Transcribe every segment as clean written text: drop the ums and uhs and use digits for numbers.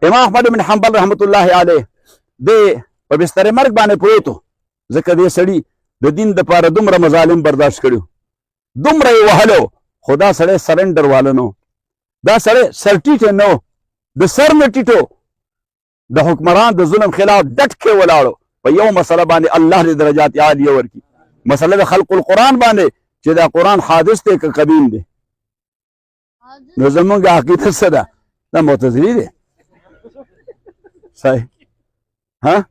امام احمد بن حنبل رحمت الله علیه د په بستر مرګ باندې پروت و ځکه دې سړي د دین دپاره دومره مظالم برداشت کړي دومره یې وهلو خو دا سړی سرنډر واله نه دا سړی سر ټیټه نه د سر نه ټیټو د حکمران د ظلم خلاف ډټ کې ولاړو په یو مسله باندې الله دې درجات عالیه ورکړي مسله د خلق القرآن باندې چې دا قرآن حادث دی که قدیم دی نو زمونږ عقیده څه ده دا معتزلي دی صحیح ها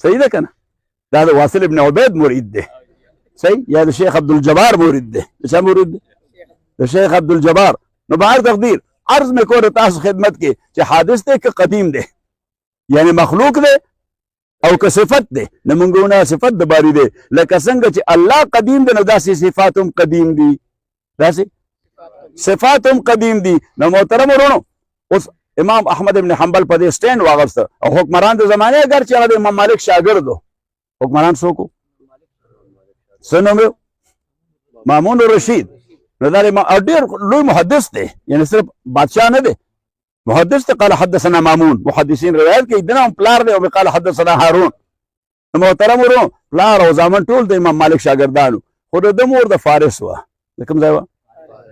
صحیح ده که نه دا د واصل ابن عبید مرید دی صحیح یا د شیخ عبدالجبار مرید دی د چا مرید دی د شیخ عبدالجبار نو به هر تقدیر عرض مې کوله تاسو خدمت کې چې حادث دی که قدیم دی یعنی مخلوق دی او که صفت دی نه مونږ ونه صفت د باري دی لکه څنګه چې الله قدیم دی نو داسې صفات هم قدیم دي داسې صفات هم قدیم دي نو محترم ورونو اوس امام احمد ابن حنبل په دې سټینډ واغسته او حکمران د زمانې اگر چې هغه د امام مالک شاګرد و حکمران څوک و څه نوم یې مامون رشید نو دا ډېر لوی محدث دی یعنی صرف بادشاه نه دی محدث ته قال حدثنا مامون محدثین روایت کوي دنه هم پلار دی او قال حدثنا هارون محترم ورونو پلار او زامن ټول د امام مالک شاګردانو خو د مور د فارس وه د کوم ځای وه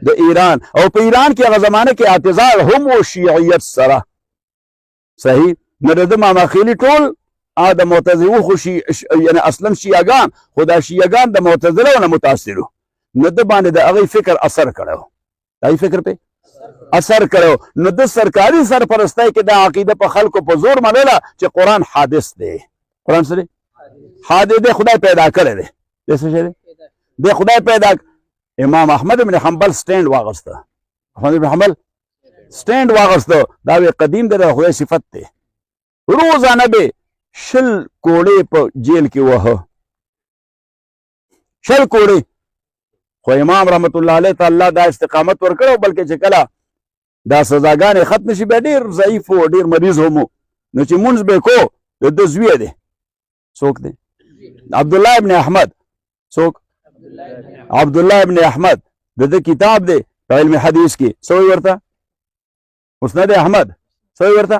د ایران او په ایران کې هغه زمانه کې اعتزال هم و شیعیت سره صحیح نو د ده ماماخیلي ټول د معتزله خو یعنی اصلا شیعګان خو دا شیعګان د معتزله نه متاثر وو نو ده باندې د هغې فکر اثر کړی و د هغې فکر پې اثر کړی نو د سرکاري سرپرستی کې دا عقیده په خلکو په زور منله چې قرآن حادث دی قرآن څه دی حادث دی خدای پیدا کړی دی دی څه شی دی دی خدای پیدا امام احمد بن حنبل سټینډ واغسته احمد بن حنبل سټینډ واغسته دا وی قدیم دی د خدای صفت دی روزانه به شل کوړې په جیل کې وهه شل کوړې خو امام رحمت الله علیه ته الله دا استقامت ورکړو بلکې چې کله دا سزاګانې ختم شي بیا ډېر ضعیف و ډېر مریض هم نو چې مونځ به کو د ده زوی دی څوک دی عبدالله ابن احمد څوک عبدالله ابن احمد د ده کتاب دی په علم حدیث کې څه وایي ورته مسند احمد څه وایي ورته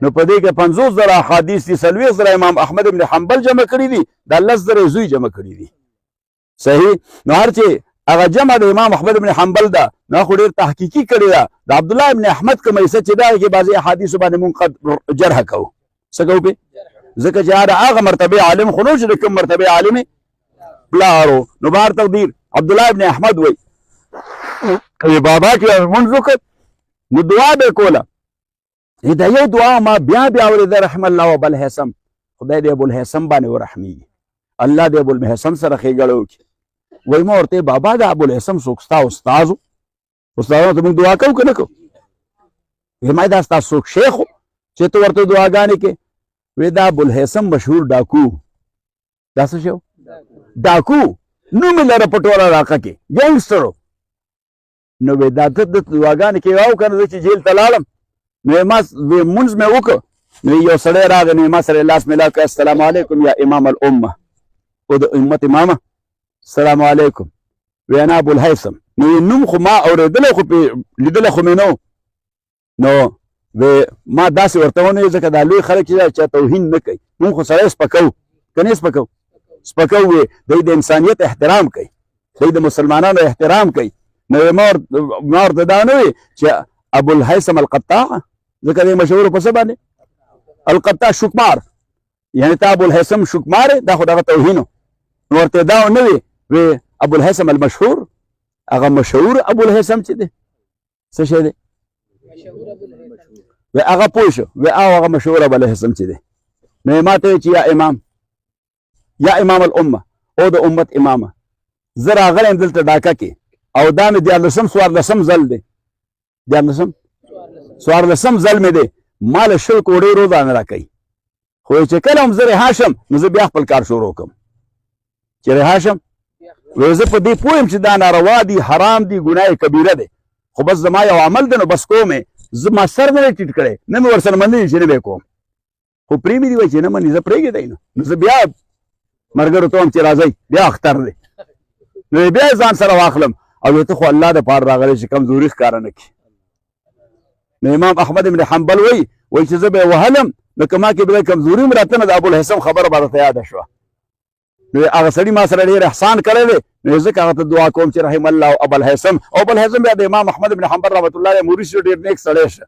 نو په دې کې 50,000 احادیث دي 40,000 امام احمد ابن حنبل جمع کړي دي دا 10,000 زوی جمع کړي دي صحیح نو هر چې هغه جمع د امام احمد ابن حنبل ده نو خو ډېر تحقیقي کړې ده د عبدالله ابن احمد کوم حصه چې ده کې بعضې احادیثو باندې مونږ جرح کوو څه کوو پې ځکه چې هغه مرتبه عالم خو نو چې د کوم مرتبه عالم یې پلارو نو بهر تقدیر عبدالله ابن احمد وایي که بابا کې لمونځ وکړ نو دعا به یې کوله دا یو دعا ما بیا بیا اورېده رحم الله ابوالهیثم خدای دې ابوالهیثم باندې ورحمیږي الله دې ابوالهیثم سره ښېګړه وکړي وایي ما ورته بابا د ابوالهیثم څوک ستا استاد و استادانو ته موږ دعا کوو که نه کوو ما دا ستا څوک شیخ و چې ته ورته دعاګانې کې وی دا ابوالهیثم مشهور ډاکو دا څه شی ډاکو نوم یې لره په ټوله علاقه کې ګینګسټر و نو وی دا ته د دعاګانې کې او که نه زه چې جیل ته لاړم نو ما مونځ مې وکړ نو یو سړی راغی نو ما سره لاس مې لاس کړ السلام علیکم یا امام الامه او د امت امامه السلام علیکم وی انا ابوالهیثم نو نوم خو ما اورېدلی خو لیدلی خو مې نه نو وی ما داسې ورته ونه ځکه دا لوی خلک چې چا توهین نه کوي مونږ خو سړی سپکو که نه سپکو سپکو وی دوی د انسانیت احترام کوي دوی د مسلمانانو احترام کوي نو ما ورته دا نه وي چې ابوالهیثم القطاع ځکه دی مشهور په څه باندې القطاع شکمار یعنی ته ابوالهیثم شکمار دا خو دغه توهینو نو ورته دا نه وي وی ابوالهیثم المشهور هغه مشهور ابوالهیثم چې دی څه شی دی وی هغه پوه شو وی هغه مشهور ابوالهیثم چې دی نو ما ته چې یا امام الامه او د امت امامه زه راغلی یم دلته ډاکه کې او دا مې 14 ځل دی 14 ځل مې دی ما له 10 کوړې روزانه راکوي خو چې کله هم زه رها شم نو زه بیا خپل کار شروع کړم چې رها شم وی زه په دې پوه یم چې دا ناروا دي حرام دي ګناه کبیره دی خو بس زما یو عمل دی نو بس کوم یې زه ما سر نه دی ټیټ کړی نه مې ورسره منلی چې نه به یې کوم خو پرې مې دي وایي چې نه مني زه پرېږدی نو زه بیا ملګرو ته وایم چې راځئ بیا اختر دی نو بیا ځان سره واخلم او ته خو الله د پاره راغلی چې کمزوري ښکاره نه کړي نو امام احمد بن حنبل وایي چې زه به یې وهلم نو که ما کې به کمزوري هم راته نه د ابوالهیثم خبره به راته یاده شوه نو هغه سړي ما سره ډېر احسان کړی دی نو ځکه هغه ته دعا کوم چې رحم الله ابوالهیثم بیا د امام احمد بن حنبل رحمت الله علیه مورث ډېر نیک سړی شه